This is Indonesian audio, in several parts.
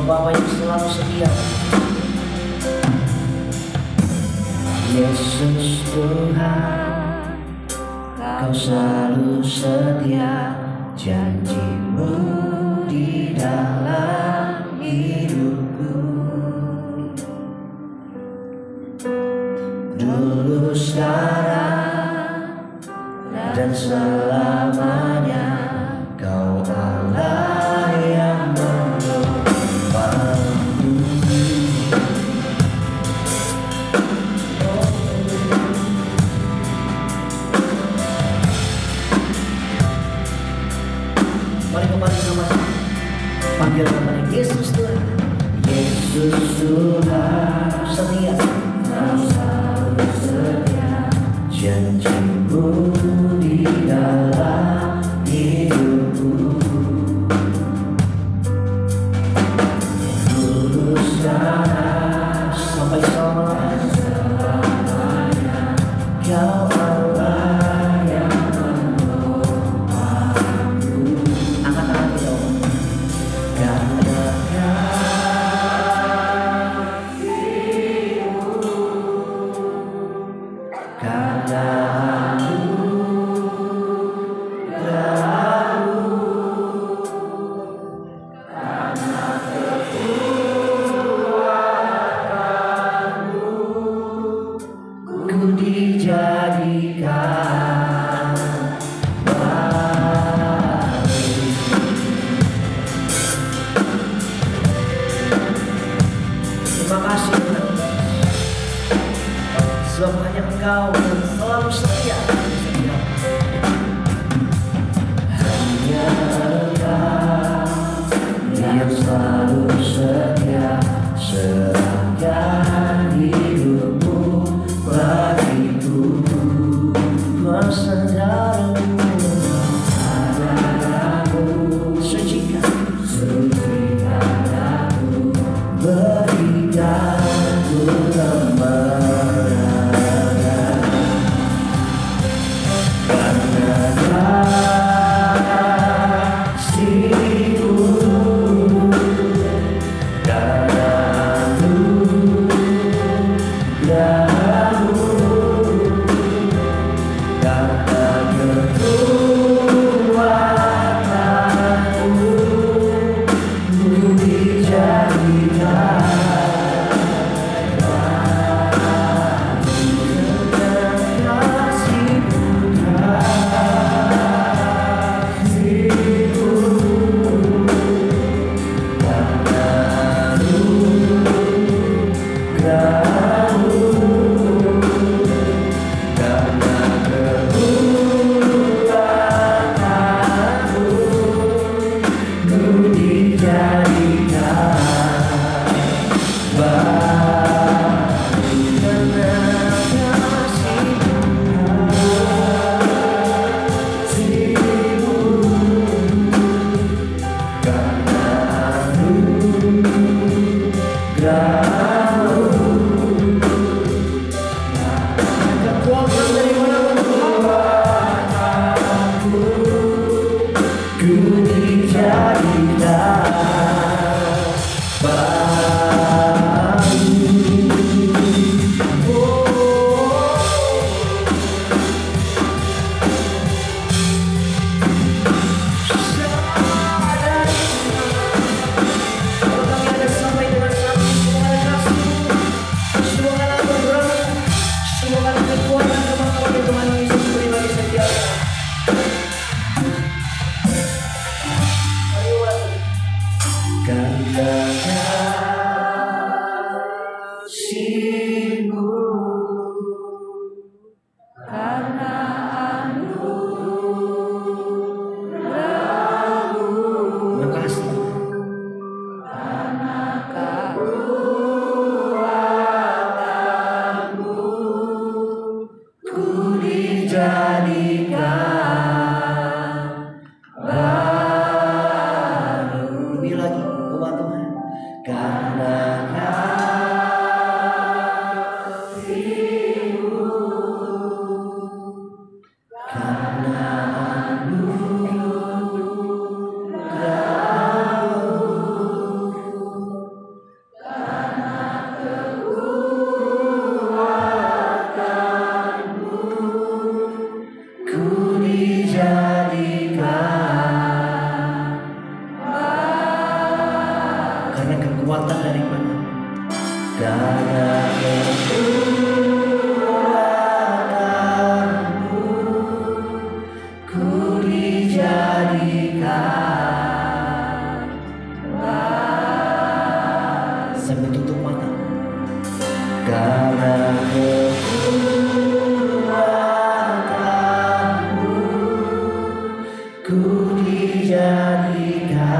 Bapa yang selalu setia. Yesus Tuhan, Kau selalu setia, janjimu di dalam hidupku. Dulu, sekarang, dan selamanya, Kau Allah yang menopangku. Mari kembali sama-sama panggil namanya Yesus Tuhan. Yesus Tuhan setia, Kau selalu setia, janjimu di dalam hidupku. Dulu, sekarang, sampai selamanya, Kau Allah yang menopangku. Angkat tangan kita, karena kasih-Mu, karena ku dijadikan baik. Terima kasih Tuhan, sebab hanya Engkau yang selalu setia. Hanya Engkau yang selalu setia, serahkan hidupmu bagiku. Bersandaramu padaku, sucikan aku, berikan ku kemenangan. Karena kasih-Mu, karena anugerah-Mu, karena kekuatan-Mu, ku dijadikan dijadikan sambil tutup mata. karena kekuatanmu ku dijadikan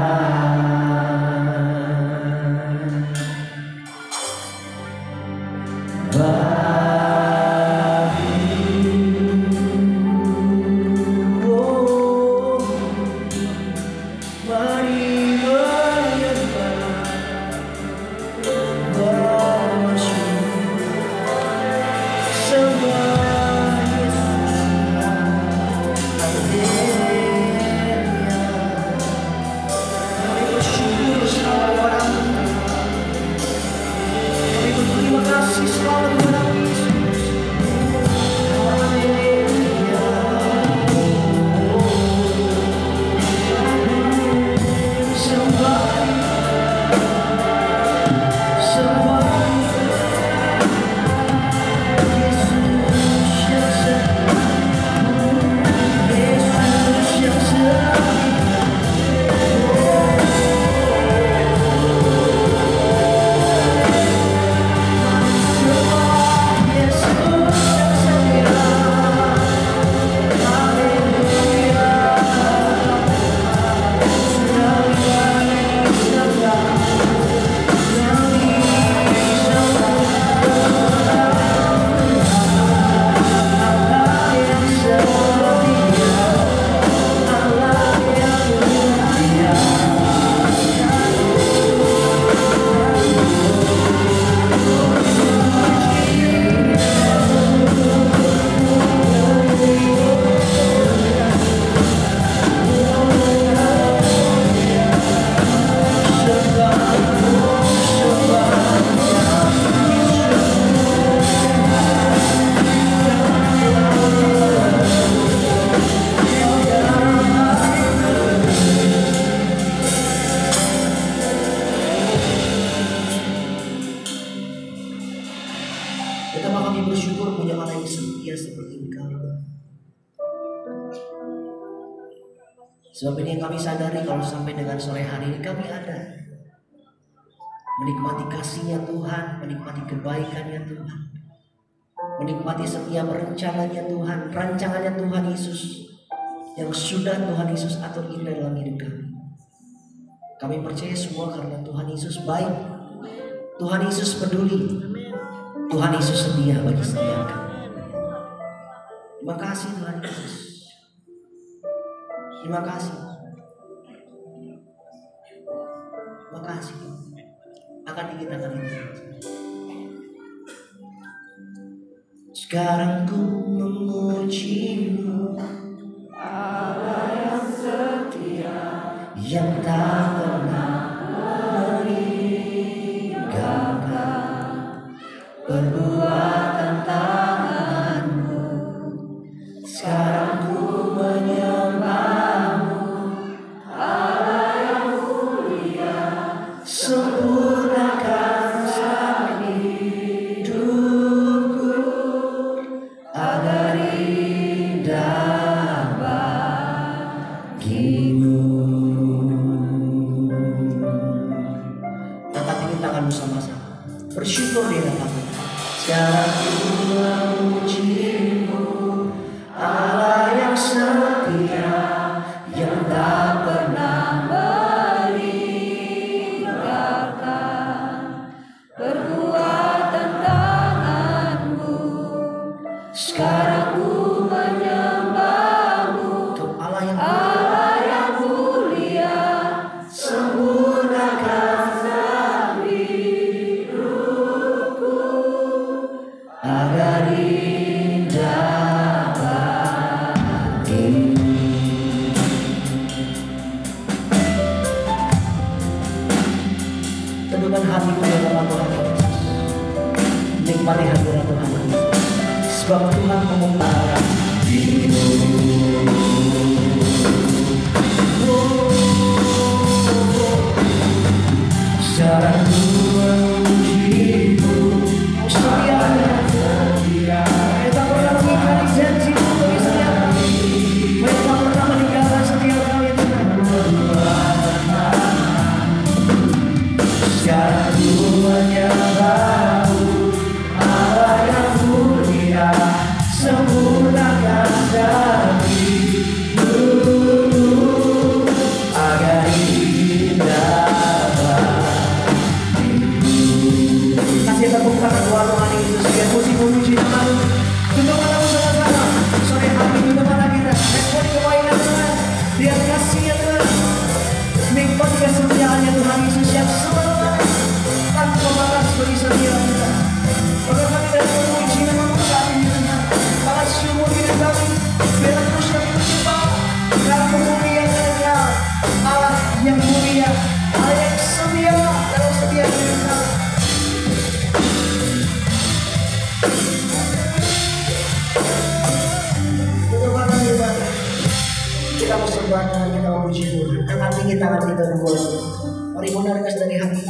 Betapa kami bersyukur punya Allah yang setia seperti Engkau. Sebab ini yang kami sadari kalau sampai dengan sore hari ini kami ada menikmati kasih-Nya Tuhan, menikmati kebaikan-Nya Tuhan, menikmati setiap rencananya Tuhan, rancangannya Tuhan Yesus yang sudah Tuhan Yesus atur indah dalam hidup kami. Kami percaya semua karena Tuhan Yesus baik, Tuhan Yesus peduli, Tuhan Yesus setia bagi setiap kami. Terima kasih Tuhan Yesus. Terima kasih. Terima kasih. Akan dinyatakan itu. Sekarang ku memuji-Mu, Allah yang setia yang tak pernah meninggalkan perbuatan tangan-Mu. Sekarang ku menyembah-Mu, Allah yang mulia, sempurnakan hidupku agar indah bagi-Mu. Angkat ini tanganmu sama-sama, bersyukur di hadapan-Mu. Sekarang ku memuji-Mu, Allah yang setia, yang tak pernah meninggalkan perbuatan tangan-Mu. Sekarang ku menyembah-Mu, Allah yang mulia, sempurnakan hidupku agar indah bagi-Mu. Teduhkan hatimu di dalam Tuhan Yesus. Nikmati hadirat Tuhan Yesus. Sebab Tuhan mengumumkan sekarang ku memuji-Mu, setia, tak pernah mengingkari janji-Mu bagi setiap kami, tak pernah meninggalkan setiap kami. kita mau sembah Tuhan, kita mau puji Tuhan. Angkat tinggi tangan kita dulu. Mari menarik dari hati.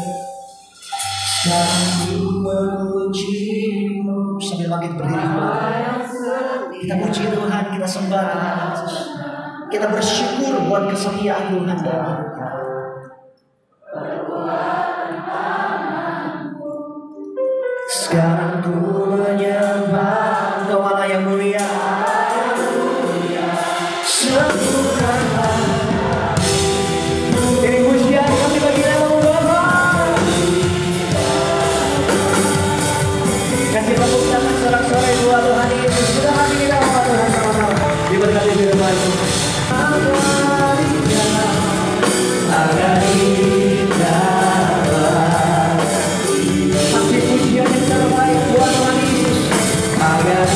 Sanggup memujimu sambil bangkit berdiri. Kita puji Tuhan, kita sembah Tuhan Yesus. Kita bersyukur buat kesetiaan Tuhan dalam hidup kita. Sekarang ku menyembah Engkau Allah yang mulia. Sempurnalah. Ini pujian kami bagi nama Bapa. Kasih tepuk tangan sorak-sorai buat Tuhan Yesus. Sudah hati kita sama Tuhan sama-sama. Diberkati firman Tuhan. Agar indah masih pujian yang terbaik buat Tuhan Yesus. Agar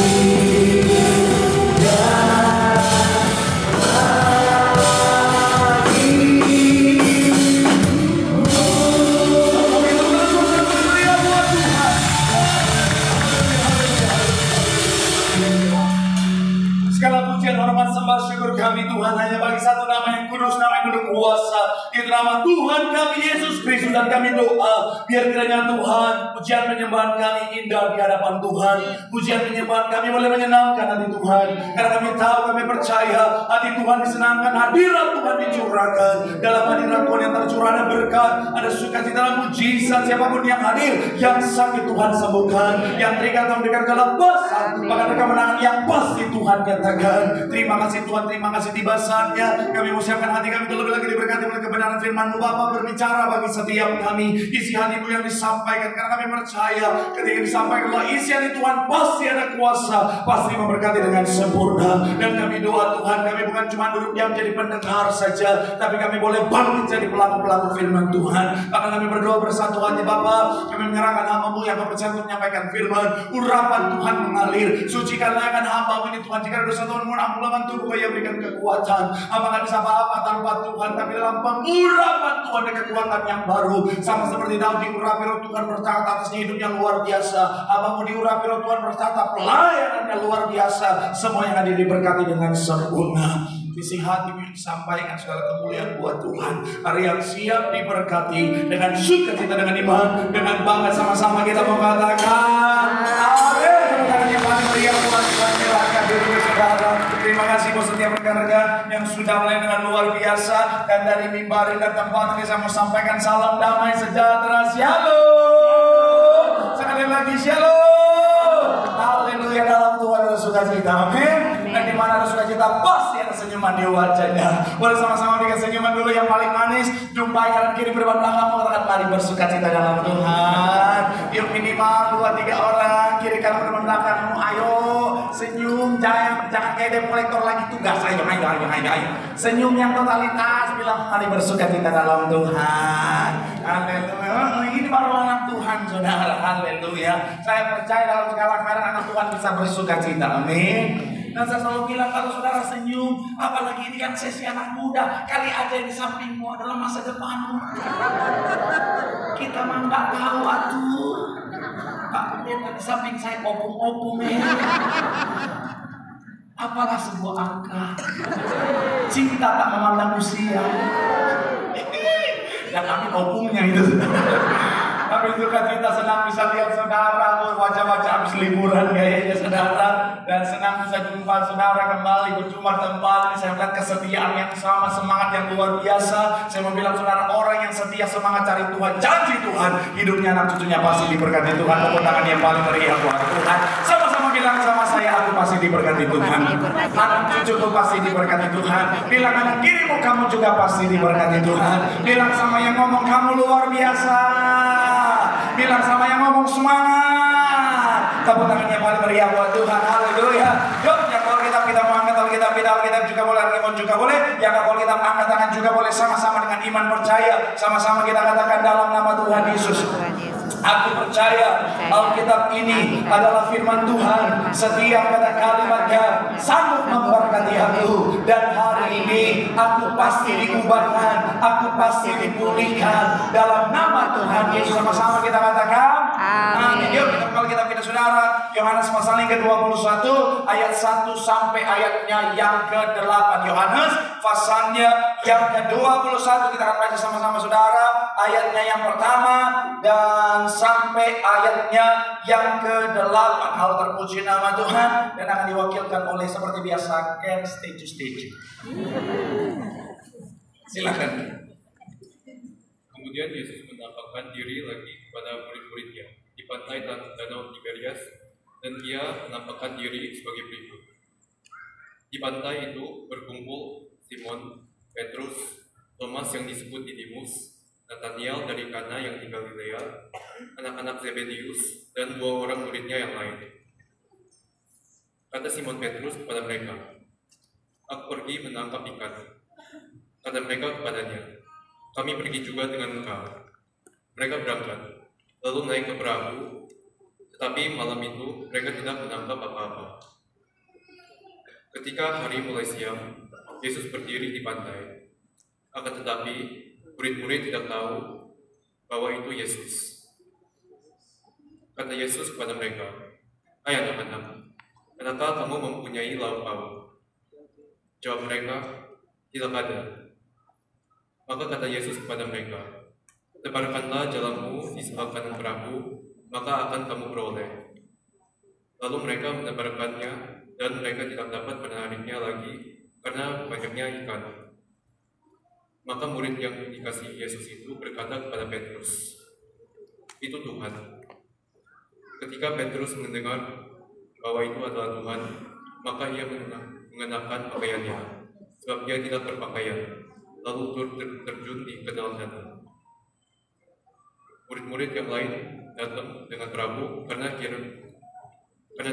syukur kami Tuhan hanya bagi satu nama yang kudus, nama yang berkuasa, itu nama Tuhan kami Yesus Kristus. Dan kami doa biar kiranya Tuhan pujian penyembahan kami indah di hadapan Tuhan. Pujian penyembahan kami boleh menyenangkan hati Tuhan, karena kami tahu, kami percaya hati Tuhan disenangkan, hadirat Tuhan dicurahkan. Dalam hadirat Tuhan yang tercurah ada berkat, ada sukacita, dalam mujizat. Siapapun yang hadir, yang sakit Tuhan sembuhkan, yang terikat Tuhan berikan kelepasan, bahkan kemenangan yang pasti Tuhan katakan. Terima kasih Tuhan, terima kasih tiba saatnya kami menyiapkan hati kami terlebih lagi diberkati oleh kebenaran firman-Mu. Bapa, berbicara bagi setiap kami, isi hati-Mu yang disampaikan, karena kami percaya ketika disampaikan oleh isi hati Tuhan pasti ada kuasa, pasti memberkati dengan sempurna. Dan kami doa Tuhan, kami bukan cuma duduk diam jadi pendengar saja, tapi kami boleh bangkit jadi pelaku-pelaku firman Tuhan. Maka kami berdoa bersatu hati Bapa, kami menyerahkan hamba-Mu yang berpercaya untuk menyampaikan firman. Urapan Tuhan mengalir, sucikanlah akan hamba-Mu ini Tuhan. Jika ada dosa Tuhan, ampunkan tubuh yang berikan kekuatan. Apa nggak bisa apa-apa tanpa Tuhan, tapi dalam pengurapan Tuhan ada kekuatan yang baru. Sama seperti Daud diurapi roh Tuhan bertata atasnya hidup yang luar biasa. Apa-Mu diurapi roh Tuhan bertata pelayanan yang luar biasa. Semua yang hadir diberkati dengan sempurna. Isi hati disampaikan segala kemuliaan buat Tuhan. Hari yang siap diberkati dengan sukacita, dengan iman, dengan bangga. Sama-sama kita mau katakan amin. Terima kasih buat setiap rekan-rekan yang sudah mulai dengan luar biasa. Dan dari mimbar dan tempat ini saya mau sampaikan salam damai sejahtera. Shalom. Sekali lagi shalom. Haleluya. Dalam Tuhan ada sukacita. Amin. Dan di mana ada sukacita pasti ada senyuman di wajahnya. Boleh sama-sama bikin senyuman dulu yang paling manis. Jumpai kanan kiri berdepan belakang, mengatakan mari bersukacita dalam Tuhan. Yuk minimal 2-3 orang kiri kanan berdepan belakang. Ayo senyum, jangan kayak debt collector lagi tugas. Ayo. Senyum yang totalitas, bilang mari bersukacita dalam Tuhan. Haleluya. Ini baru anak Tuhan, saudara. Haleluya. Saya percaya dalam segala keadaan anak Tuhan bisa bersukacita. Amin. Dan saya selalu bilang kalau saudara senyum, apalagi ini kan sesi anak muda, kali aja yang di sampingmu adalah masa depanmu. Kita mah nggak tahu atuh. Pak Pendeta di samping saya opung-opung ya. Apalah sebuah angka. Cinta tak memandang usia. Yang kami opungnya itu. Kami sukacita senang bisa lihat saudara, wajah-wajah habis liburan kayaknya saudara, dan senang bisa jumpa saudara kembali berjumpa kembali. Saya melihat kesetiaan yang sama, semangat yang luar biasa. Saya mau bilang saudara, orang yang setia semangat cari Tuhan, janji Tuhan, hidupnya anak cucunya pasti diberkati Tuhan. Tepuk tangan yang paling meriah buat Tuhan. Sama-sama bilang sama saya, aku pasti diberkati Tuhan. Anak cucuku pasti diberkati Tuhan. Bilang anak kirimu, kamu juga pasti diberkati Tuhan. Bilang sama yang ngomong, kamu luar biasa. Bilang sama yang ngomong, semangat. Tepuk tangan yang paling meriah buat Tuhan. Haleluya. Yuk, yang kalau kita mau angkat Alkitab juga boleh, Rimon juga boleh. Yang kalau kita angkat tangan juga boleh, sama-sama dengan iman percaya. Sama-sama kita katakan dalam nama Tuhan Yesus. Aku percaya Alkitab ini adalah firman Tuhan. Setiap kata kalimatnya sanggup memberkati aku. Dan hari ini aku pasti diubahkan, aku pasti dipulihkan dalam nama Tuhan Yesus. Sama-sama kita katakan Amin. Yuk kita buka kitab kita saudara, Yohanes pasal yang ke-21 ayat 1 sampai ayatnya yang ke-8. Yohanes pasalnya yang ke-21 kita akan baca sama-sama saudara, ayatnya yang pertama dan sampai ayatnya yang ke-8. Hal terpuji nama Tuhan, dan akan diwakilkan oleh seperti biasa Ken stage. Silakan. Kemudian Yesus menampakkan diri lagi kepada murid-muridnya di pantai Danau Tiberias, dan ia menampakkan diri sebagai berikut. Di pantai itu berkumpul Simon, Petrus, Thomas yang disebut Didimus, Nathaniel dari Kana yang di Galilea, anak-anak Zebedius, dan 2 orang muridnya yang lain. Kata Simon Petrus kepada mereka, "Aku pergi menangkap ikan." Kata mereka kepadanya, "Kami pergi juga dengan engkau." Mereka berangkat, lalu naik ke perahu, tetapi malam itu mereka tidak menangkap apa-apa. Ketika hari mulai siang, Yesus berdiri di pantai. Akan tetapi, murid-murid tidak tahu bahwa itu Yesus. Kata Yesus kepada mereka, "Hai anak-anak, adakah kamu mempunyai lauk pauk?" Jawab mereka, "Tidak ada." Maka kata Yesus kepada mereka, "Tebarkanlah jalamu di sebelah kanan perahu, maka akan kamu beroleh." Lalu mereka menebarkannya, dan mereka tidak dapat menariknya lagi karena banyaknya ikan. Maka murid yang dikasihi Yesus itu berkata kepada Petrus, "Itu Tuhan." Ketika Petrus mendengar bahwa itu adalah Tuhan, maka ia mengenakan pakaiannya, sebab ia tidak berpakaian, lalu terjun di dalam danau. Murid-murid yang lain datang dengan perahu karena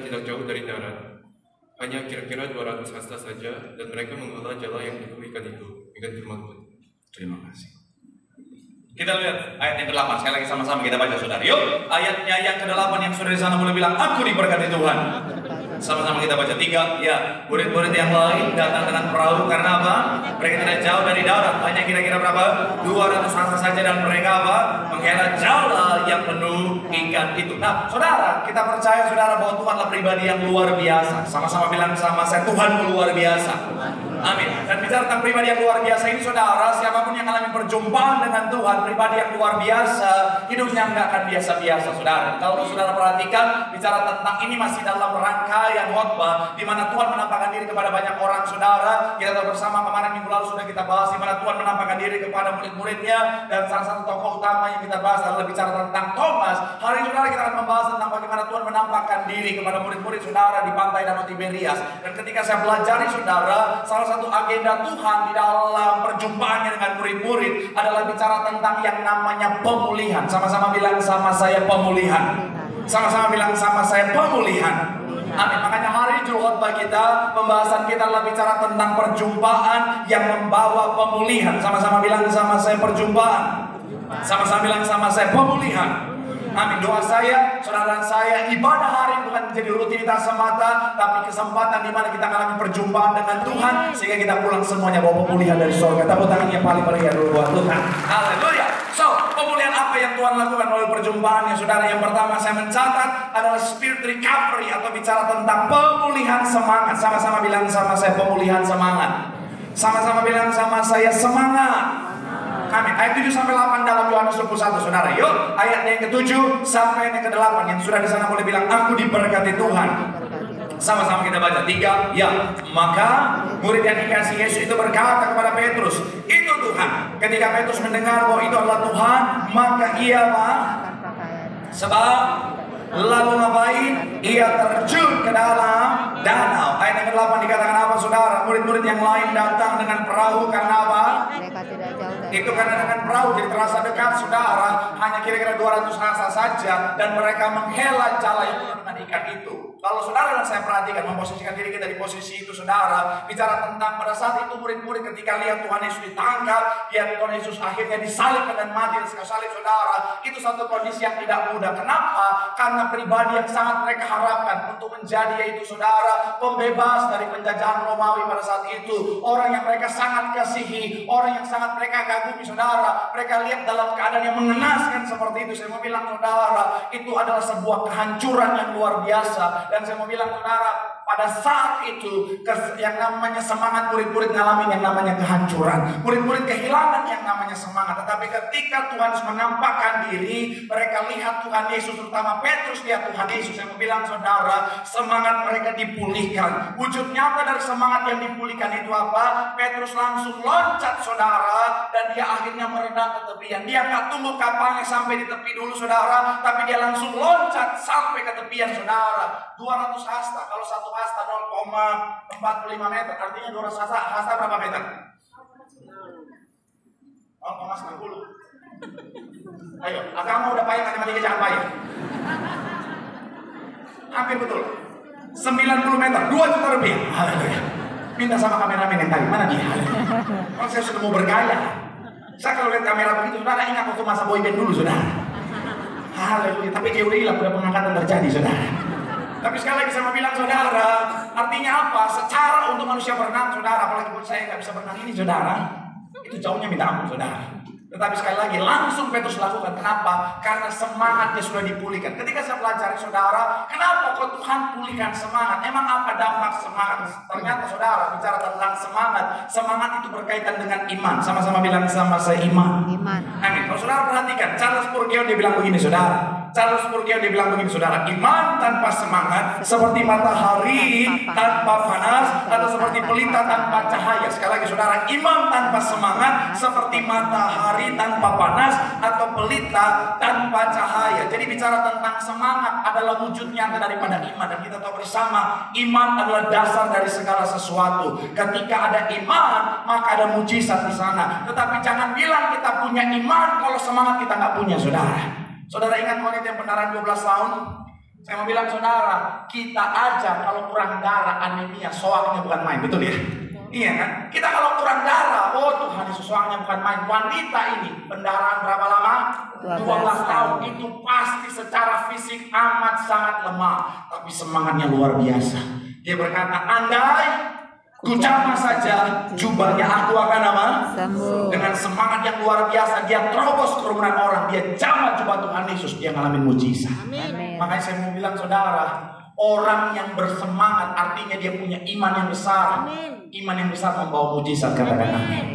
tidak jauh dari darat, hanya kira-kira 200 hasta saja, dan mereka mengolah jala yang penuh ikan itu. Ikan firman Tuhan. Terima kasih. Kita lihat ayat yang ke-8, sekali lagi sama-sama kita baca saudara. Yuk, ayatnya yang ke-8 yang sudah di sana boleh bilang, "Aku diberkati Tuhan." Sama-sama kita baca 3. Ya, murid-murid yang lain datang dengan perahu karena apa? Mereka tidak jauh dari darat, hanya kira-kira berapa? 200 hasta saja, dan mereka apa? Menghela jala yang penuh ikan itu. Nah, saudara, kita percaya saudara bahwa Tuhan adalah pribadi yang luar biasa. Sama-sama bilang sama saya, Tuhan luar biasa. Amin. Dan bicara tentang pribadi yang luar biasa ini saudara, siapapun yang mengalami perjumpaan dengan Tuhan, pribadi yang luar biasa, hidupnya nggak akan biasa-biasa saudara. Kalau saudara perhatikan, bicara tentang ini masih dalam rangkaian khotbah di mana Tuhan menampakkan diri kepada banyak orang saudara. Kita tahu bersama kemarin minggu lalu sudah kita bahas di mana Tuhan menampakkan diri kepada murid-muridnya, dan salah satu tokoh utama yang kita bahas adalah bicara tentang Thomas. Hari ini saudara kita akan membahas tentang bagaimana Tuhan menampakkan diri kepada murid-murid saudara di pantai Danau Tiberias. Dan ketika saya pelajari saudara, salah satu agenda Tuhan di dalam perjumpaannya dengan murid-murid adalah bicara tentang yang namanya pemulihan. Sama-sama bilang sama saya, pemulihan. Sama-sama bilang sama saya, pemulihan. Amin. Makanya hari ini juru khotbah kita, pembahasan kita adalah bicara tentang perjumpaan yang membawa pemulihan. Sama-sama bilang sama saya, perjumpaan. Sama-sama bilang sama saya, pemulihan. Amin. Doa saya, saudara saya, ibadah hari ini bukan menjadi rutinitas semata, tapi kesempatan di mana kita mengalami perjumpaan dengan Tuhan, sehingga kita pulang semuanya bawa pemulihan dari surga. Tepuk tangan yang paling meriah dulu buat Tuhan. Haleluya. So, pemulihan apa yang Tuhan lakukan melalui perjumpaannya, saudara? Yang pertama saya mencatat adalah spirit recovery, atau bicara tentang pemulihan semangat. Sama-sama bilang sama saya, pemulihan semangat. Sama-sama bilang sama saya, semangat. Amin. Ayat 7 sampai 8 dalam Yohanes 21 saudara. Yuk, ayat yang ke-7 sampai yang ke-8 yang sudah di sana boleh bilang, "Aku diberkati Tuhan." Sama-sama kita baca 3. Ya, maka murid yang dikasihi Yesus itu berkata kepada Petrus, "Itu Tuhan." Ketika Petrus mendengar bahwa itu adalah Tuhan, maka ia sebab lalu ngapain? Ia terjun ke dalam danau. Ayat yang ke-8 dikatakan apa saudara? Murid-murid yang lain datang dengan perahu karena apa? Mereka tidak jauh dari Itu karena dengan perahu jadi terasa dekat saudara, hanya kira-kira 200 hasta saja, dan mereka menghela jala yang penuh dengan ikan itu. Kalau saudara dan saya perhatikan, memposisikan diri kita di posisi itu, saudara, bicara tentang pada saat itu murid-murid ketika lihat Tuhan Yesus ditangkap, lihat Tuhan Yesus akhirnya disalibkan dan mati di salib, saudara, itu satu kondisi yang tidak mudah. Kenapa? Karena pribadi yang sangat mereka harapkan untuk menjadi, yaitu saudara, pembebas dari penjajahan Romawi pada saat itu. Orang yang mereka sangat kasihi, orang yang sangat mereka kagumi, saudara. Mereka lihat dalam keadaan yang mengenaskan seperti itu. Saya mau bilang, saudara, itu adalah sebuah kehancuran yang luar biasa. Dan saya mau bilang, saudara, pada saat itu yang namanya semangat, murid-murid ngalamin yang namanya kehancuran. Murid-murid kehilangan yang namanya semangat. Tetapi ketika Tuhan Yesus menampakkan diri, mereka lihat Tuhan Yesus, terutama Petrus lihat Tuhan Yesus. Saya mau bilang, saudara, semangat mereka dipulihkan. Wujud nyata dari semangat yang dipulihkan itu apa? Petrus langsung loncat, saudara, dan dia akhirnya merenang ke tepian. Dia nggak tunggu kapalnya sampai di tepi dulu, saudara, tapi dia langsung loncat sampai ke tepian, saudara. 200 hasta, kalau satu hasta 0,45 meter, artinya 200 hasta berapa meter? 0,90. Ayo, agama udah payah, matematika jangan payah. Hampir betul. 90 meter, 2 juta rupiah. Haleluya. Minta sama kameramen yang tadi, mana dia? Kalau saya sudah mau bergaya. Saya kalau lihat kamera begitu, saudara, ingat waktu masa boyband dulu, saudara. Haleluya, tapi dia udah hilang, udah pengangkatan terjadi, saudara. Tapi sekali lagi saya mau bilang, saudara, artinya apa? Secara untuk manusia berenang, saudara, apalagi pun saya nggak bisa berenang ini, saudara, itu jauhnya minta ampun, saudara. Tetapi sekali lagi langsung Petrus lakukan. Kenapa? Karena semangatnya sudah dipulihkan. Ketika saya pelajari, saudara, kenapa kok Tuhan pulihkan semangat? Emang apa dampak semangat? Ternyata, saudara, bicara tentang semangat, semangat itu berkaitan dengan iman. Sama-sama bilang sama saya, iman. Amin. Kalau saudara perhatikan, Charles Spurgeon dia bilang begini, saudara. Charles Spurgeon dia bilang begini, saudara, iman tanpa semangat seperti matahari tanpa panas, atau seperti pelita tanpa cahaya. Sekali lagi, saudara, iman tanpa semangat seperti matahari tanpa panas atau pelita tanpa cahaya. Jadi bicara tentang semangat adalah wujud nyata daripada iman. Dan kita tahu bersama, iman adalah dasar dari segala sesuatu. Ketika ada iman, maka ada mujizat di sana. Tetapi jangan bilang kita punya iman kalau semangat kita nggak punya, saudara. Saudara ingat wanita yang pendarahan 12 tahun? Saya mau bilang, saudara, kita aja kalau kurang darah, anemia, soaknya bukan main, betul ya? Iya kan? Kita kalau kurang darah, oh Tuhan Yesus, soaknya bukan main. Wanita ini pendarahan berapa lama? 12 tahun. Itu pasti secara fisik amat sangat lemah, tapi semangatnya luar biasa. Dia berkata, andai ku jamah saja jubahnya, aku akan apa? Sembuh. Dengan semangat yang luar biasa, dia terobos kerumunan orang, dia jamah jubah Tuhan Yesus, dia ngalamin mujizat. Makanya saya mau bilang, saudara, orang yang bersemangat artinya dia punya iman yang besar. Iman yang besar membawa mujizat, katakan amin.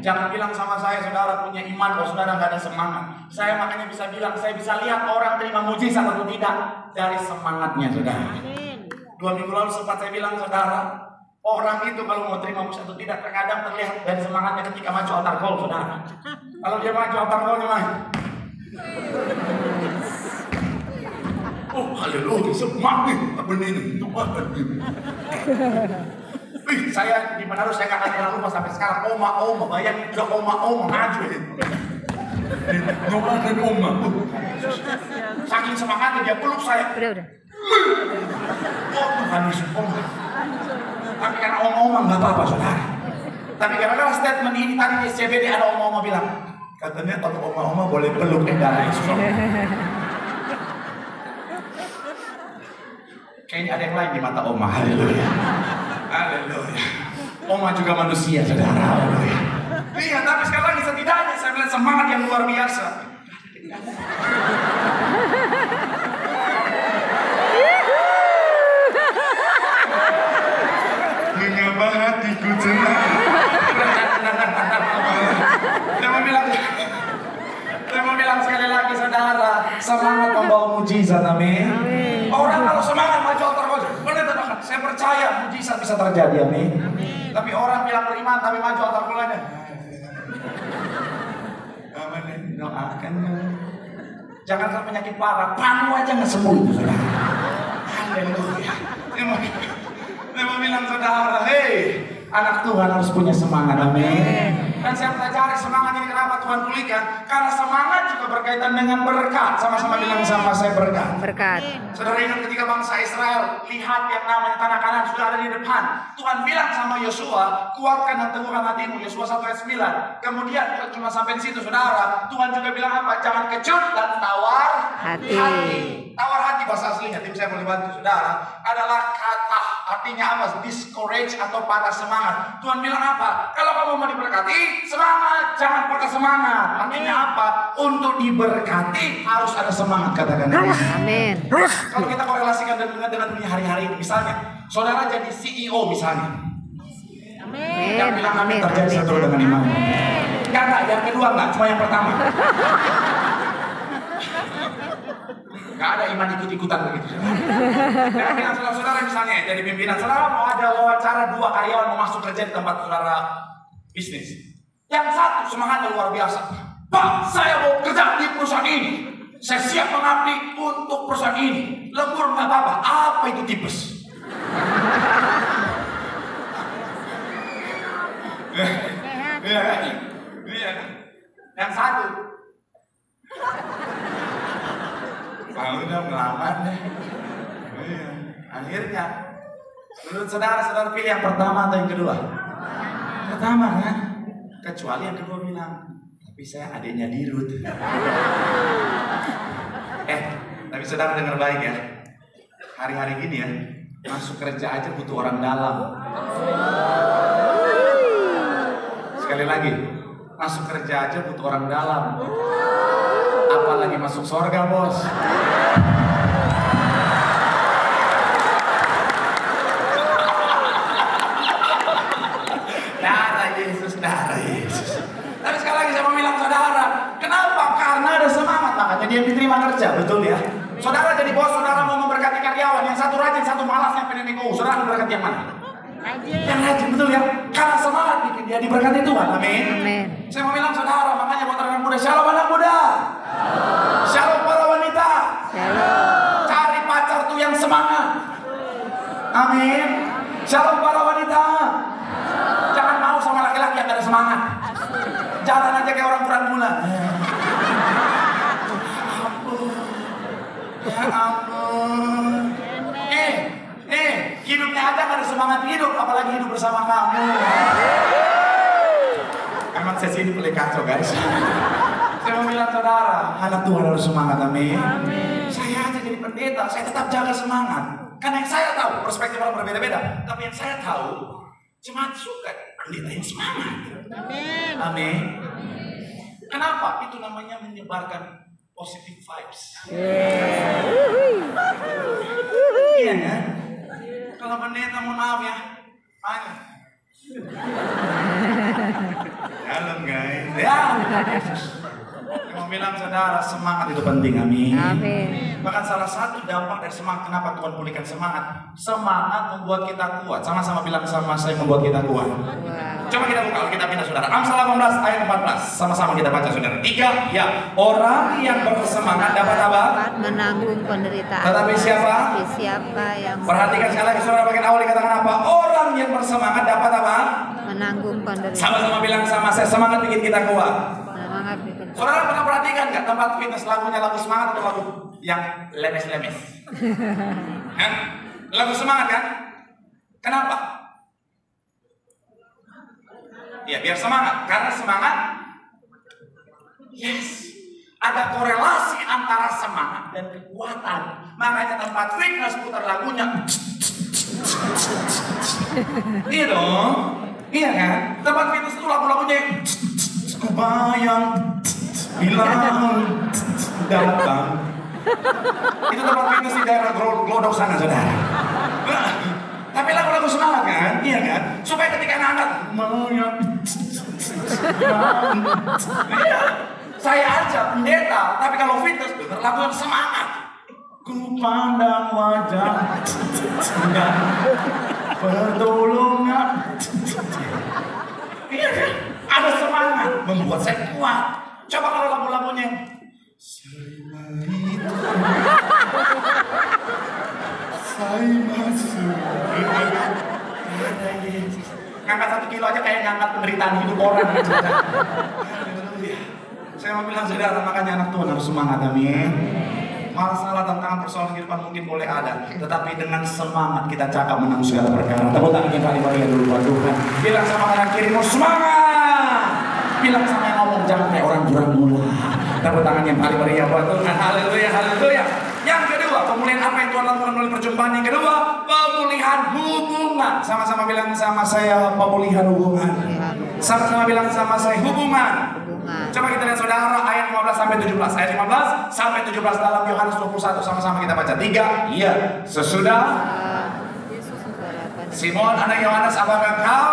Jangan bilang sama saya, saudara punya iman kalau saudara nggak ada semangat. Saya makanya bisa bilang, saya bisa lihat orang terima mujizat atau tidak dari semangatnya, saudara. 2 minggu lalu sempat saya bilang, saudara, orang itu kalau mau terima mujizat atau tidak terkadang terlihat dari semangatnya ketika maju altar call, saudara. Kalau dia maju altar call gimana? Oh, haleluya, semangat benih Tuhan. Saya di Manado saya nggak akan pernah lupa sampai sekarang. Oma, bayangin udah oma maju. Ngomongan oma. Saking semangatnya dia peluk saya. Udah. Oh Tuhan Yesus, oma. Tapi karena oma nggak apa-apa, saudara. Tapi gara-gara statement ini tadi di SCBD ada oma bilang, katanya kalau oma boleh peluk darah Yesus. Kayaknya ada yang lain di mata oma. Haleluya. Haleluya. Oma juga manusia, saudara. Haleluya. Iya, tapi sekali lagi setidaknya saya melihat semangat yang luar biasa. Mengapa hatiku tenang? Saya mau bilang sekali lagi, saudara, semangat membawa mujizat, amin. Orang kalau semangat maju altar call, benar, saya percaya mujizat bisa terjadi, amin. Tapi orang bilang beriman tapi maju altar call aja. Doakan. Jangan sampai penyakit parah, panu aja nggak sembuh itu, saudara. Haleluya. Saya mau bilang, saudara, hei, anak Tuhan harus punya semangat, amin. Dan saya percaya Saudara, semangat ini kenapa Tuhan pulihkan? Karena semangat juga berkaitan dengan berkat. Sama-sama bilang sama saya berkat. Berkat. Saudara ingat ketika bangsa Israel lihat yang namanya tanah Kanaan sudah ada di depan. Tuhan bilang sama Yosua, kuatkan dan teguhkan hatimu. Yosua 1 ayat 9. Kemudian cuma sampai di situ, saudara. Tuhan juga bilang apa? Jangan kecut dan tawar hati. Tawar hati bahasa aslinya, tim saya boleh bantu saudara, adalah kata artinya apa? Discourage atau patah semangat. Tuhan bilang apa? Kalau kamu mau diberkati, semangat, jangan patah semangat. Artinya apa? Untuk diberkati harus ada semangat, katakan Amin. Kalau kita korelasikan dengan dunia hari-hari ini, misalnya saudara jadi CEO misalnya. Amin. Yang bilang amin terjadi satu dengan iman. Enggak, yang kedua enggak, cuma yang pertama. Gak ada iman ikut-ikutan begitu. Nah, bilang saudara-saudara misalnya jadi pimpinan, saudara mau ada wawancara 2 karyawan mau masuk kerja di tempat saudara bisnis. Yang satu semangatnya luar biasa. Pak, saya mau kerja di perusahaan ini. Saya siap mengabdi untuk perusahaan ini. Lembur nggak apa-apa. Apa itu tipes? Yang satu. Udah melamar deh. Akhirnya, menurut saudara pilih yang pertama atau yang kedua? Pertama kan? Kecuali yang kedua bilang, tapi saya adiknya Dirut. Tapi saudara dengar baik ya. Hari-hari gini ya, masuk kerja aja butuh orang dalam. Sekali lagi, masuk kerja aja butuh orang dalam. Apalagi masuk surga, bos. Darah Yesus. Tapi sekali lagi saya mau bilang saudara, kenapa? Karena ada semangat, makanya dia diterima kerja, betul ya. Saudara jadi bos, saudara mau memberkati karyawan, yang satu rajin, satu malas, yang pengen saudara memberkati yang mana? Yang rajin, betul ya. Karena semangat bikin dia diberkati Tuhan, amin. Saya mau bilang saudara, makanya buat anak muda, shalom anak muda. Shalom para wanita. Shalom. Cari pacar tuh yang semangat. Amin. Shalom para wanita. Jangan mau sama laki-laki yang gak ada semangat. Jalan aja kayak orang kurang gula. Ya ampun. Hidupnya aja gak ada semangat hidup, apalagi hidup bersama kamu. Emang sesi ini boleh kacau guys. Saya mau bilang saudara, anak Tuhan harus semangat, amin. Saya aja jadi pendeta, saya tetap jaga semangat. Karena yang saya tahu, perspektif orang berbeda-beda. Tapi yang saya tahu, jemaat suka pendeta yang semangat. Amin. Kenapa? Itu namanya menyebarkan positive vibes. Iya kan? Kalau pendeta mohon maaf ya, tanya. Dalam guys. Ya. Yang mau bilang saudara, semangat itu penting, amin. Bahkan salah satu dampak dari semangat, kenapa Tuhan pulihkan semangat? Semangat membuat kita kuat. Sama-sama bilang sama saya, membuat kita kuat. Coba kita buka, kita pindah saudara. Amsal 18 ayat 14. Sama-sama kita baca saudara. 3, ya. Orang yang bersemangat dapat apa? Menanggung penderitaan. Tetapi siapa? Siapa yang Perhatikan sekali lagi saudara, bagian awal dikatakan apa? Orang yang bersemangat dapat apa? menanggung penderitaan. Sama-sama bilang sama saya, semangat bikin kita kuat. Semangat bikin. Saudara pernah perhatikan nggak tempat fitness lagunya lagu semangat atau lagu yang lemes-lemes? Hah? Lagu semangat kan? Kenapa? Ya biar semangat, karena semangat. Yes, ada korelasi antara semangat dan kekuatan. Makanya tempat fitness putar lagunya. Iya dong, iya kan? Tempat fitness itu lagu-lagunya kebayang bilang datang. Itu tempat fitness di daerah Glodok sana saudara. Tapi lagu-lagu semangat kan, iya kan? Supaya ketika anak iya, saya aja pendeta, tapi kalau fitness denger lagu yang semangat. Ku pandang wajah dan pertolongan. Iya kan? Ada semangat membuat saya kuat. Coba kalau lagu-lagunya saya masuk. ngangkat 1 kilo aja kayak ngangkat penderitaan hidup orang. Haleluya. Saya mau bilang saudara, makanya anak Tuhan harus semangat, amin. Masalah tantangan persoalan kehidupan mungkin boleh ada, tetapi dengan semangat kita cakap menang segala perkara. Tepuk tangan yang paling meriah dulu buat Tuhan. Bilang sama kanan kirimu, semangat. Bilang sama yang ngomong, jangan kayak orang jurang mula. Tepuk tangan yang paling meriah buat Tuhan. Haleluya, haleluya. Yang kedua, pemulihan apa yang Tuhan lakukan melalui perjumpaan? Yang kedua, pemulihan hubungan. Sama-sama bilang sama saya, pemulihan hubungan. Sama-sama bilang sama saya, hubungan. Coba kita lihat saudara ayat 15 sampai 17. Ayat 15 sampai 17 dalam Yohanes 21, sama-sama kita baca. 3. Iya. Sesudah Simon anak Yohanes, apakah kau?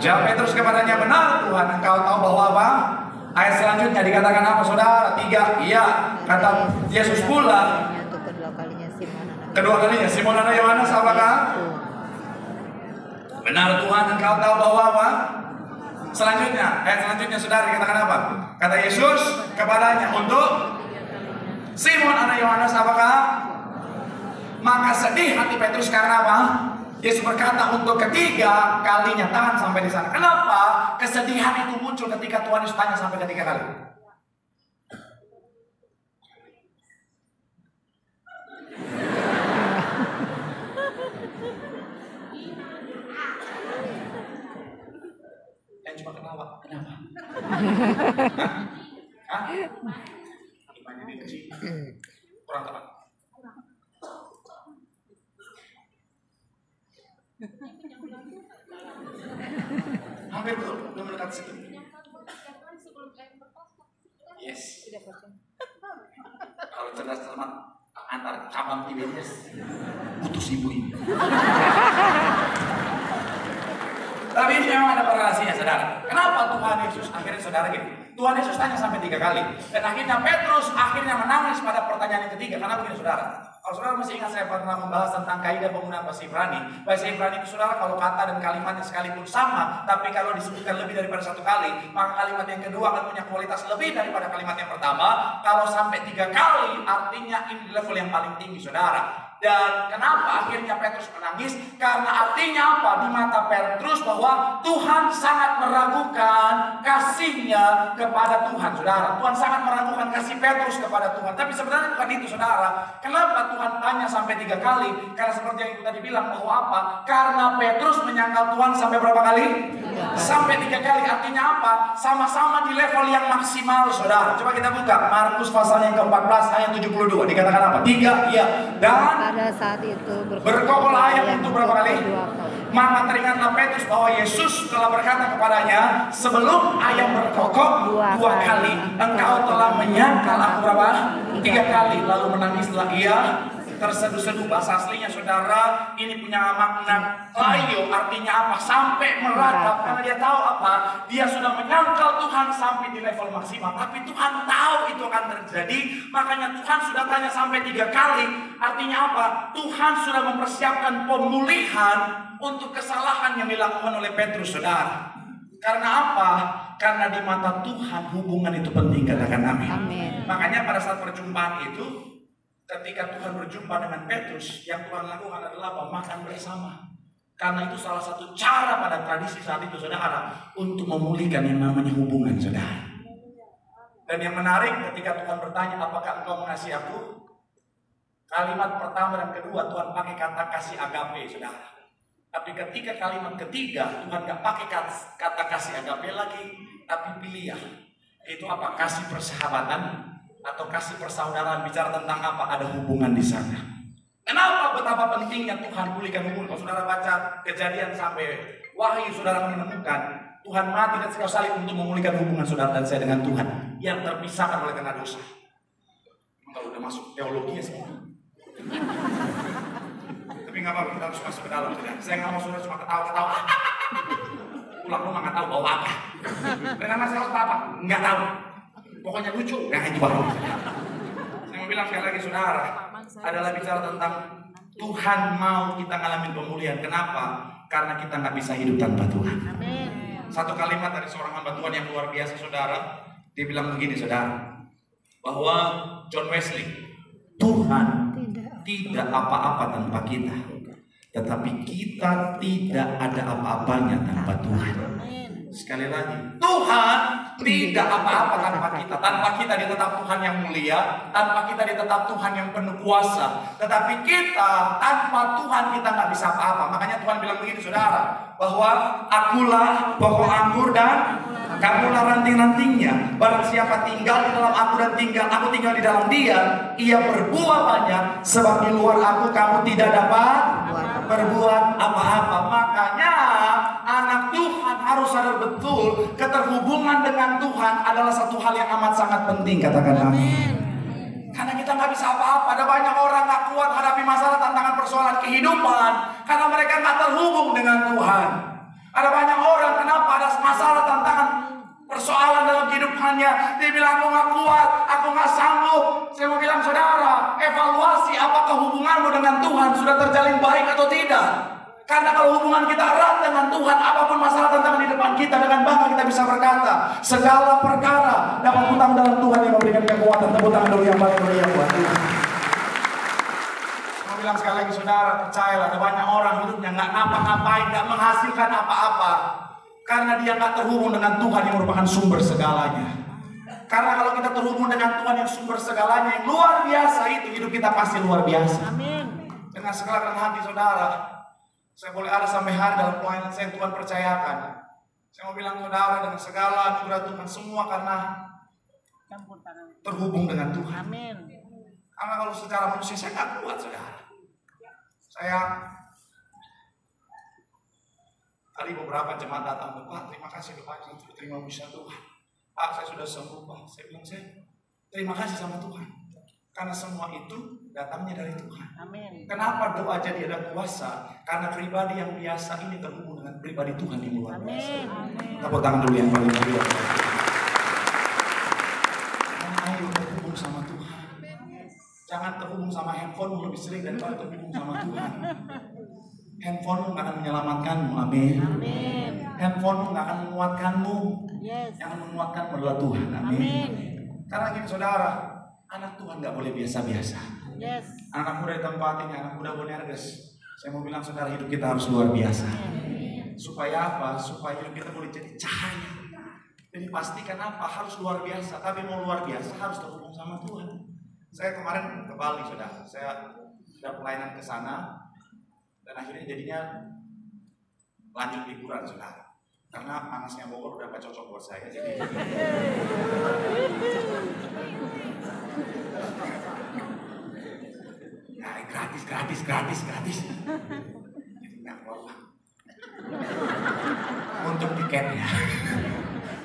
Jawab Petrus kepadanya, benar Tuhan, engkau tahu bahwa apa? Ayat selanjutnya dikatakan apa saudara? 3. Iya. Kata Yesus pula kedua kalinya Simon anak Yohanes, apakah? Benar Tuhan, engkau tahu bahwa apa? Selanjutnya, ayat selanjutnya saudara dikatakan apa? Kata Yesus kepadanya untuk Simon anak Yohanes, apakah? Maka sedih hati Petrus karena apa? Yesus berkata untuk ketiga kalinya, tahan sampai di sana. Kenapa kesedihan itu muncul ketika Tuhan Yesus tanya sampai ketiga kali? Cuma ketawa, kenapa? Hah? Gimana ini kecil? Kurang tepat. Hampir betul, belum mendekat situ. Yes. Kalau cerdas cermat antar cabang Tiberias, putus ibu ini. Tapi ini memang ada korelasinya saudara. Kenapa Tuhan Yesus akhirnya saudara gini? Tuhan Yesus tanya sampai 3 kali. Dan akhirnya Petrus akhirnya menangis pada pertanyaan yang ketiga. Karena begini saudara. Kalau saudara masih ingat saya pernah membahas tentang kaidah penggunaan bahasa Ibrani. Bahasa Ibrani itu saudara kalau kata dan kalimatnya sekalipun sama, tapi kalau disebutkan lebih daripada 1 kali, maka kalimat yang kedua akan punya kualitas lebih daripada kalimat yang pertama. Kalau sampai 3 kali, artinya ini level yang paling tinggi saudara. Dan kenapa akhirnya Petrus menangis? Karena artinya apa? Di mata Petrus bahwa Tuhan sangat meragukan kasihnya kepada Tuhan, saudara. Tuhan sangat meragukan kasih Petrus kepada Tuhan. Tapi sebenarnya bukan itu, saudara. Kenapa Tuhan tanya sampai 3 kali? Karena seperti yang kita dibilang bahwa apa? Karena Petrus menyangkal Tuhan sampai berapa kali? Sampai 3 kali. Artinya apa? Sama-sama di level yang maksimal, saudara. Coba kita buka Markus pasal yang ke-14 ayat 72. Dikatakan apa? 3, iya. Dan pada saat itu berkokol ayam untuk berapa kali? Maka teringatlah Petrus bahwa Yesus telah berkata kepadanya, sebelum ayam berkokok 2 kali, engkau telah menyangkal aku berapa? 3 kali. Lalu menangislah ia terseduh-seduh. Bahasa aslinya saudara ini punya makna layo, artinya apa? Sampai meratap. Karena dia tahu apa? Dia sudah menyangkal Tuhan sampai di level maksimal. Tapi Tuhan tahu itu akan terjadi. Makanya Tuhan sudah tanya sampai 3 kali. Artinya apa? Tuhan sudah mempersiapkan pemulihan untuk kesalahan yang dilakukan oleh Petrus, saudara. Karena apa? Karena di mata Tuhan hubungan itu penting, katakan amin. Makanya pada saat perjumpaan itu, ketika Tuhan berjumpa dengan Petrus, yang Tuhan lakukan adalah apa? Makan bersama. Karena itu salah satu cara pada tradisi saat itu, saudara, untuk memulihkan yang namanya hubungan, saudara. Dan yang menarik ketika Tuhan bertanya, apakah engkau mengasihi aku? Kalimat pertama dan kedua Tuhan pakai kata kasih agape, saudara. Tapi ketika kalimat ketiga Tuhan gak pakai kata kasih agape lagi, tapi pilihan. Itu apa? Kasih persahabatan atau kasih persaudaraan. Bicara tentang apa? Ada hubungan di sana. Kenapa betapa pentingnya Tuhan pulihkan hubungan? Kalau saudara baca Kejadian sampai Wahyu, saudara menemukan Tuhan mati dan sekali salib untuk memulihkan hubungan saudara dan saya dengan Tuhan yang terpisahkan oleh karena dosa. Kalau udah masuk teologi ya semua. Tapi nggak apa-apa, kita harus masuk ke dalam. Saya nggak mau saudara cuma ketawa-ketawa. Pulang rumah nggak tahu bawa apa. Dan anak saya harus apa? Nggak tahu. Pokoknya lucu. Nah itu baru. Saya mau bilang sekali lagi saudara, adalah bicara tentang Tuhan mau kita ngalamin pemulihan. Kenapa? Karena kita nggak bisa hidup tanpa Tuhan. Satu kalimat dari seorang hamba Tuhan yang luar biasa, saudara. Dia bilang begini, saudara, bahwa John Wesley, Tuhan tidak apa-apa tanpa kita, Tetapi kita tidak ada apa-apanya tanpa Tuhan. Sekali lagi, Tuhan tidak apa-apa tanpa kita. Tanpa kita dia tetap Tuhan yang mulia, tanpa kita dia tetap Tuhan yang penuh kuasa. Tetapi kita tanpa Tuhan kita nggak bisa apa-apa. Makanya Tuhan bilang begini saudara, bahwa akulah pokok anggur dan kamulah ranting-rantingnya. Barang siapa tinggal di dalam aku dan aku tinggal di dalam dia, ia berbuah banyak. Sebab di luar aku kamu tidak dapat berbuat apa-apa. Makanya anak Tuhan harus sadar betul keterhubungan dengan Tuhan adalah satu hal yang amat sangat penting. Katakan amin. Karena kita nggak bisa apa-apa. Ada banyak orang nggak kuat hadapi masalah, tantangan, persoalan kehidupan karena mereka nggak terhubung dengan Tuhan. Ada banyak orang kenapa ada masalah, tantangan, persoalan dalam kehidupannya. Dia bilang aku nggak kuat, aku nggak sanggup. Saya mau bilang saudara, evaluasi apakah hubunganmu dengan Tuhan sudah terjalin baik atau tidak. Karena kalau hubungan kita erat dengan Tuhan, apapun masalah tantangan di depan kita, dengan bangga kita bisa berkata, segala perkara dapat hutang dalam Tuhan yang memberikan kekuatan. Tepuk tangan dulu yang paling meriah buat Tuhan. Saya bilang sekali lagi saudara, percayalah ada banyak orang hidupnya nggak ngapa-ngapain, nggak menghasilkan apa-apa, karena dia nggak terhubung dengan Tuhan yang merupakan sumber segalanya. Karena kalau kita terhubung dengan Tuhan yang sumber segalanya, yang luar biasa itu, hidup kita pasti luar biasa. Amin. Dengan segala kerendahan hati saudara, saya boleh ada sampai hari dalam pelayanan saya yang Tuhan percayakan. Saya mau bilang saudara, dengan segala anugerah Tuhan semua karena terhubung dengan Tuhan. Amin. Karena kalau secara manusia saya nggak kuat saudara. Saya tadi beberapa jemaat datang, Pak, terima kasih Pak, terima mujizat Tuhan. Pak, saya sudah sembuh Pak. Saya bilang saya terima kasih sama Tuhan. Karena semua itu datangnya dari Tuhan. Amin. Kenapa doa jadi ada kuasa? Karena pribadi yang biasa ini terhubung dengan pribadi Tuhan yang luar biasa. Tepuk tangan dulu yang paling mulia. Ayo terhubung sama Tuhan. Jangan terhubung sama handphone lebih sering daripada terhubung sama Tuhan. Handphone nggak akan menyelamatkanmu, amin. Handphone nggak akan menguatkanmu. Yang menguatkan adalah Tuhan, amin. Karena gini saudara, anak Tuhan nggak boleh biasa-biasa. Anak muda di tempat ini, anak muda Bonerges, saya mau bilang saudara, hidup kita harus luar biasa. Supaya apa? Supaya hidup kita boleh jadi cahaya. Jadi pastikan apa? Harus luar biasa. Tapi mau luar biasa harus terhubung sama Tuhan. Saya kemarin ke Bali saudara, saya sudah pelayanan ke sana dan akhirnya jadinya lanjut liburan saudara. Karena panasnya Bogor udah gak cocok buat saya. Jadi nah, gratis. Jadi nggak apa-apa untuk tiketnya.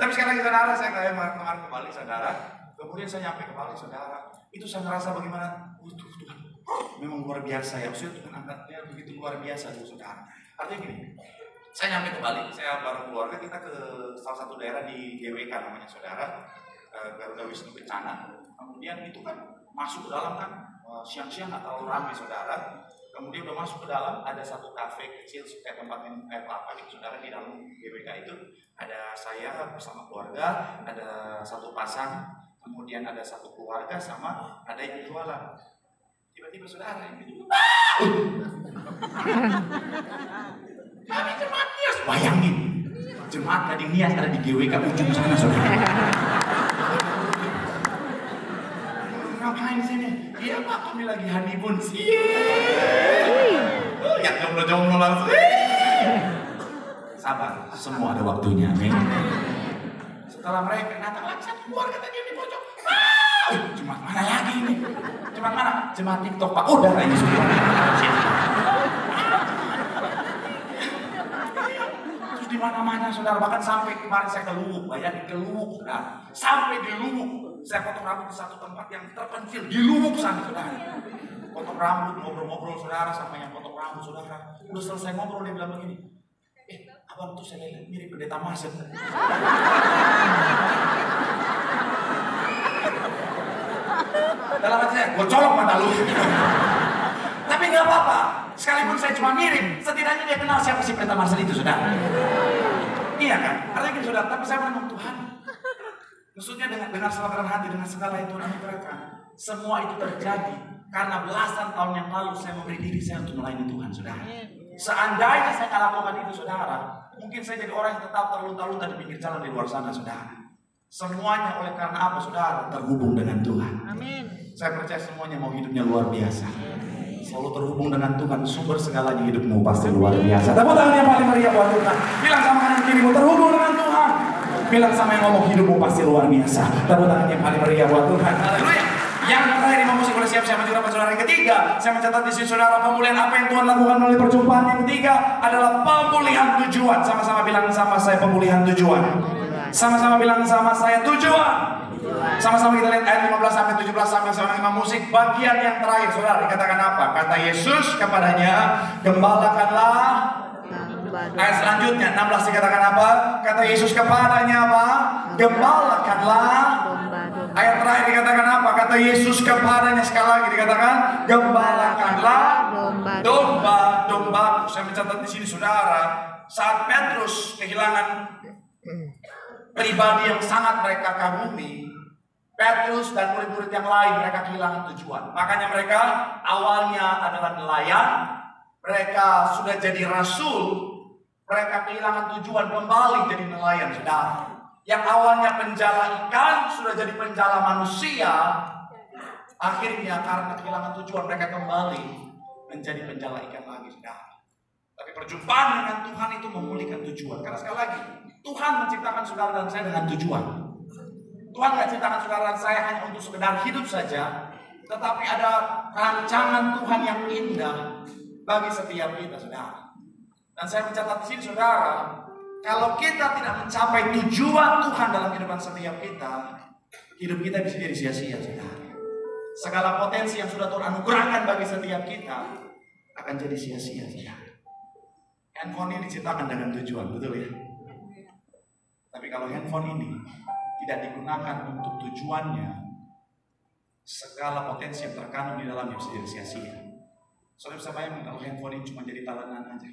Tapi sekarang saudara, saya kemarin ke Bali saudara. Kemudian saya nyampe ke Bali saudara. Itu saya ngerasa bagaimana, Tuhan, memang luar biasa ya. Maksudnya Tuhan angkatnya begitu luar biasa tuh saudara. Artinya gini, saya nyampe ke Bali, saya bareng keluarga kita ke salah satu daerah di GWK namanya saudara, Garuda Wisnu Kencana. Kemudian itu kan masuk ke dalam kan siang-siang nggak terlalu ramai saudara. Kemudian udah masuk ke dalam, ada satu kafe kecil kayak tempat minum air kelapa gitu saudara. Di dalam GWK itu ada saya bersama keluarga, ada satu pasang, kemudian ada satu keluarga sama ada yang jualan. Tiba-tiba saudara yang gitu, kami jemaat Nias, bayangin jemaat Gading Nias ada di GWK ujung sana saudara. Ngapain sini? Iya Pak, kami lagi honeymoon sih. Yang jomblo-jomblo langsung. Sabar, semua ada waktunya. Amin. Setelah mereka datang lagi satu keluarga tadi di pojok. Jemaat mana lagi ini? Jemaat mana? Jemaat TikTok Pak. Udah ini semua. Terus di mana-mana saudara, bahkan sampai kemarin saya ke Luwuk, bayangin ke Luwuk saudara. Sampai di Luwuk. Saya potong rambut di satu tempat yang terpencil di Luwuk sana saudara. Potong rambut, ngobrol-ngobrol saudara sama yang potong rambut saudara. Udah selesai ngobrol dia bilang begini, abang tuh saya lihat mirip pendeta Masen. Dalam hati saya, gue colok mata lu. Tapi nggak apa-apa, sekalipun saya cuma mirip, setidaknya dia kenal siapa si pendeta Masen itu saudara. Iya kan? Artinya gini saudara, tapi saya menang Tuhan. Maksudnya dengan segala hati, dengan segala yang Tuhan anugerahkan, semua itu terjadi karena belasan tahun yang lalu saya memberi diri saya untuk melayani Tuhan, saudara. Seandainya saya nggak lakukan itu, saudara, mungkin saya jadi orang yang tetap terlunta-lunta di pinggir jalan di luar sana, saudara. Semuanya oleh karena apa, saudara? Terhubung dengan Tuhan. Amin. Saya percaya semuanya mau hidupnya luar biasa. Selalu terhubung dengan Tuhan, sumber segalanya hidupmu pasti luar biasa. Tepuk tangan yang paling meriah buat Tuhan. Bilang sama kanan kirimu, terhubung dengan Tuhan. Bilang sama yang ngomong, hidupmu pasti luar biasa. Tepuk tangan yang paling meriah buat Tuhan. Haleluya. Yang terakhir Imam Musik boleh siap-siap maju dapat saudara. Yang ketiga, saya mencatat di sini saudara, pemulihan apa yang Tuhan lakukan melalui perjumpaan. Yang ketiga adalah pemulihan tujuan. Sama-sama bilang sama saya, pemulihan tujuan. Sama-sama bilang sama saya, tujuan. Sama-sama kita lihat ayat 15 sampai 17 sampai sama Imam Musik. Bagian yang terakhir saudara dikatakan apa? Kata Yesus kepadanya, gembalakanlah. Ayat selanjutnya 16 dikatakan apa? Kata Yesus kepadanya apa? Gembalakanlah. Ayat terakhir dikatakan apa? Kata Yesus kepadanya, sekali lagi dikatakan gembalakanlah domba. Saya mencatat di sini saudara, saat Petrus kehilangan pribadi yang sangat mereka kagumi, Petrus dan murid-murid yang lain mereka kehilangan tujuan. Makanya mereka awalnya adalah nelayan, mereka sudah jadi rasul, mereka kehilangan tujuan kembali jadi nelayan, saudara. Yang awalnya penjala ikan sudah jadi penjala manusia. Akhirnya karena kehilangan tujuan mereka kembali menjadi penjala ikan lagi, saudara. Tapi perjumpaan dengan Tuhan itu memulihkan tujuan. Karena sekali lagi, Tuhan menciptakan saudara dan saya dengan tujuan. Tuhan nggak ciptakan saudara dan saya hanya untuk sekedar hidup saja, tetapi ada rancangan Tuhan yang indah bagi setiap kita, saudara. Dan saya mencatat di sini, saudara, kalau kita tidak mencapai tujuan Tuhan dalam kehidupan setiap kita, hidup kita bisa jadi sia-sia, saudara. Segala potensi yang sudah Tuhan anugerahkan bagi setiap kita akan jadi sia-sia, saudara. Handphone ini diciptakan dengan tujuan, betul ya? Tapi kalau handphone ini tidak digunakan untuk tujuannya, segala potensi yang terkandung di dalamnya bisa jadi sia-sia. Saudara bisa bayangkan kalau handphone ini cuma jadi talenan aja.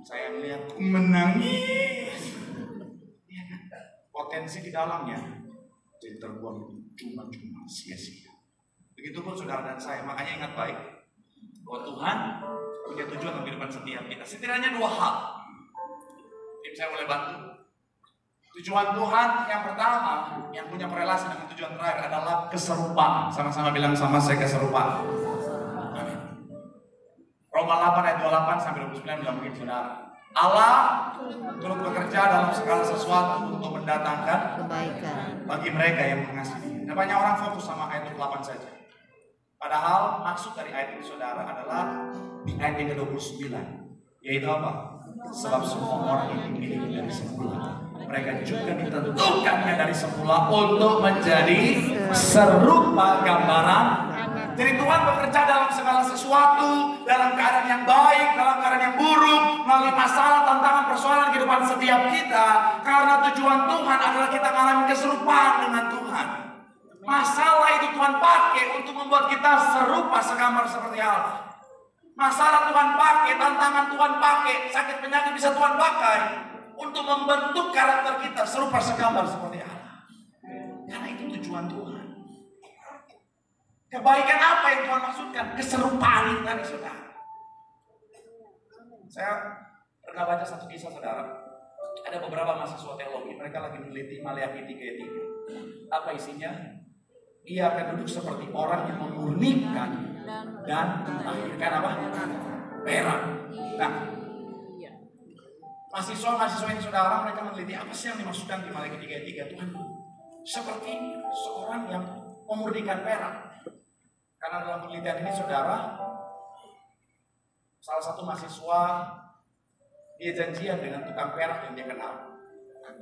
Saya melihat menangis, potensi di dalamnya jadi terbuang cuma-cuma sia-sia. Begitupun saudara dan saya. Makanya ingat baik bahwa Tuhan punya tujuan dalam kehidupan setiap kita. Setidaknya dua hal. Tim saya boleh bantu. Tujuan Tuhan yang pertama, yang punya korelasi dengan tujuan terakhir adalah keserupaan. Sama-sama bilang sama saya, keserupaan. Amin. Roma 8 ayat 28 sampai 29 bilang begitu, saudara. Allah turut bekerja dalam segala sesuatu untuk mendatangkan kebaikan bagi mereka yang mengasihi. Nah, banyak orang fokus sama ayat 28 saja. Padahal maksud dari ayat ini, saudara, adalah di ayat yang ke-29, yaitu apa? Sebab semua orang yang dipilih dari semula, mereka juga ditentukannya dari semula untuk menjadi serupa gambaran. Jadi Tuhan bekerja dalam segala sesuatu, dalam keadaan yang baik, dalam keadaan yang buruk, melalui masalah, tantangan, persoalan kehidupan setiap kita. Karena tujuan Tuhan adalah kita mengalami keserupaan dengan Tuhan. Masalah itu Tuhan pakai untuk membuat kita serupa segambar seperti Allah. Masalah Tuhan pakai, tantangan Tuhan pakai, sakit penyakit bisa Tuhan pakai untuk membentuk karakter kita serupa segambar seperti Allah. Karena itu tujuan Tuhan. Kebaikan apa yang Tuhan maksudkan? Keserupaan itu tadi, saudara. Saya pernah baca satu kisah, saudara. Ada beberapa mahasiswa teologi, mereka lagi meneliti Maleakhi 3 ayat 3. Apa isinya? Ia akan duduk seperti orang yang memurnikan dan melahirkan apa? Perak. Nah, mahasiswa ini, saudara, mereka meneliti apa sih yang dimaksudkan di Maleakhi 3 ayat 3. Tuhan seperti seorang yang memurnikan perak. Karena dalam penelitian ini, saudara, salah satu mahasiswa dia janjian dengan tukang perak yang dia kenal.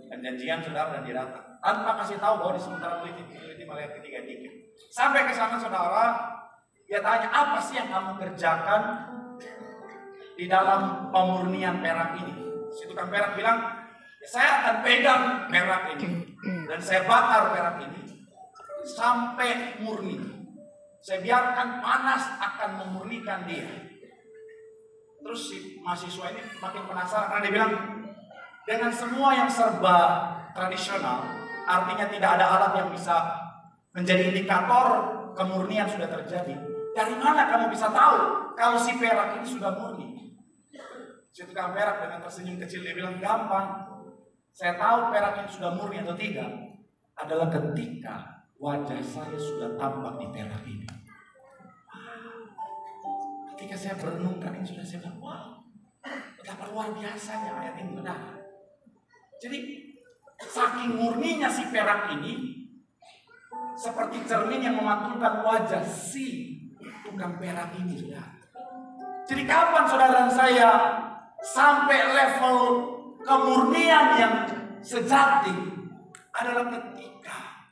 Dan janjian, saudara, dan dia datang tanpa kasih tahu bahwa di sementara meneliti Maleakhi 3:3. Sampai ke sana, saudara, dia tanya, apa sih yang kamu kerjakan di dalam pemurnian perak ini? Si tukang perak bilang, ya, saya akan pegang perak ini dan saya bakar perak ini sampai murni. Saya biarkan panas akan memurnikan dia. Terus si mahasiswa ini makin penasaran karena dia bilang, dengan semua yang serba tradisional, artinya tidak ada alat yang bisa menjadi indikator kemurnian sudah terjadi. Dari mana kamu bisa tahu kalau si perak ini sudah murni? Si tukang perak dengan tersenyum kecil dia bilang, gampang. Saya tahu perak ini sudah murni atau tidak adalah ketika wajah saya sudah tampak di perak ini. Ketika saya merenungkan ini sudah saya bilang, wow, betapa luar biasanya ayat ini benar. Jadi saking murninya si perak ini seperti cermin yang memantulkan wajah si tukang perak ini, saudara. Jadi kapan saudara saya sampai level kemurnian yang sejati adalah ketika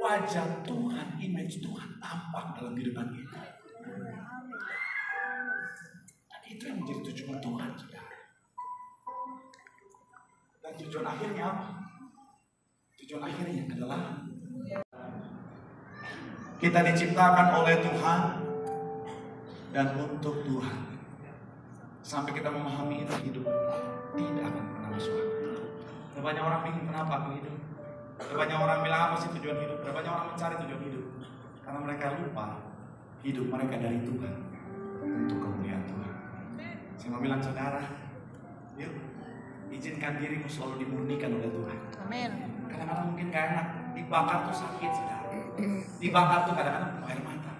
wajah Tuhan, image Tuhan tampak dalam kehidupan kita. Dan itu yang menjadi tujuan Tuhan, saudara. Dan tujuan akhirnya apa? Tujuan akhirnya adalah kita diciptakan oleh Tuhan dan untuk Tuhan. Sampai kita memahami itu, hidup tidak akan pernah masuk akal. Banyak orang bingung kenapa aku hidup. Banyak orang bilang apa sih tujuan hidup. Banyak orang mencari tujuan hidup karena mereka lupa hidup mereka dari Tuhan untuk kemuliaan Tuhan. Saya mau bilang saudara, yuk izinkan dirimu selalu dimurnikan oleh Tuhan. Amin. Kadang-kadang mungkin gak enak, dibakar tuh sakit saudara. Dibakar tuh kadang-kadang penuh air mata.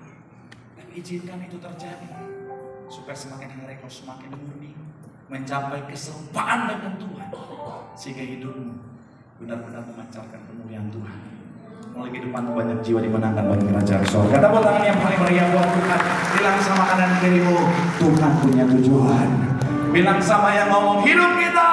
Dan izinkan itu terjadi supaya semakin hari kau semakin murni, mencapai keserupaan dengan Tuhan, sehingga hidupmu benar-benar memancarkan kemuliaan Tuhan. Mulai kehidupan banyak jiwa dimenangkan bagi kerajaan surga. Tepuk tangan yang paling meriah buat Tuhan. Bilang sama kanan kirimu, Tuhan punya tujuan. Bilang sama yang ngomong, hidup kita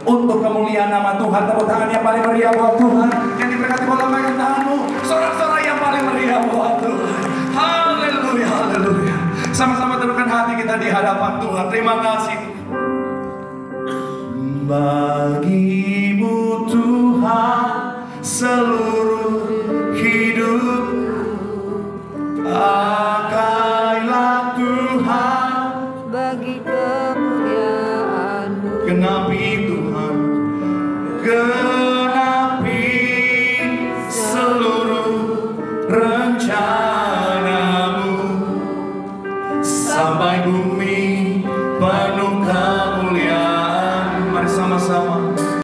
untuk kemuliaan nama Tuhan. Tepuk tangan yang paling meriah buat Tuhan. Yang diberkati bola main tanganmu, sorak-sorak yang paling meriah buat Tuhan. Haleluya, haleluya. Sama-sama teduhkan hati kita di hadapan Tuhan. Terima kasih. Bagimu Tuhan seluruh hidup, pakailah Tuhan Bagi kemuliaan-Mu. genapi Tuhan, genapi seluruh rencanamu sampai bumi